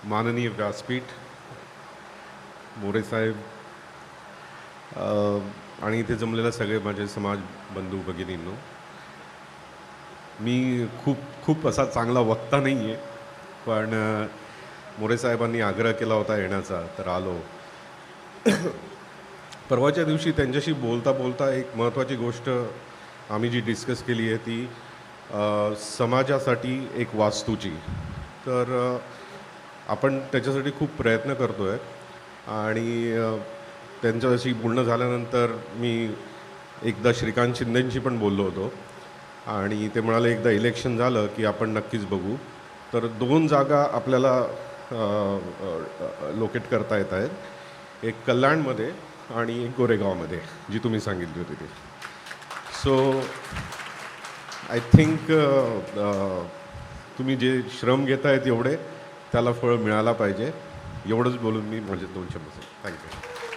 माननीय व्यासपीठ, मोरे साहेब आणि इथे जमलेले सगळे माझे समाज बंधू भगिनींनो, मी खूप असा चांगला वक्ता नाही आहे, पण मोरे साहेबांनी आग्रह केला होता येण्याचा, तर आलो. परवाच्या दिवशी त्यांच्याशी बोलता बोलता एक महत्त्वाची गोष्ट आम्ही जी डिस्कस केली आहे ती समाजासाठी एक वास्तूची. तर आपण त्याच्यासाठी खूप प्रयत्न करतो आहे आणि त्यांच्याशी बोलणं झाल्यानंतर मी एकदा श्रीकांत शिंदेंशी पण बोललो होतो आणि ते म्हणाले एकदा इलेक्शन झालं की आपण नक्कीच बघू. तर 2 जागा आपल्याला लोकेट करता येत आहेत, एक कल्याणमध्ये आणि एक गोरेगावमध्ये, जी तुम्ही सांगितली होती ती. सो आय थिंक तुम्ही जे श्रम घेत आहेत एवढे त्याला फळ मिळायला पाहिजे. एवढंच बोलून मी माझे 2 शब्द. थँक्यू.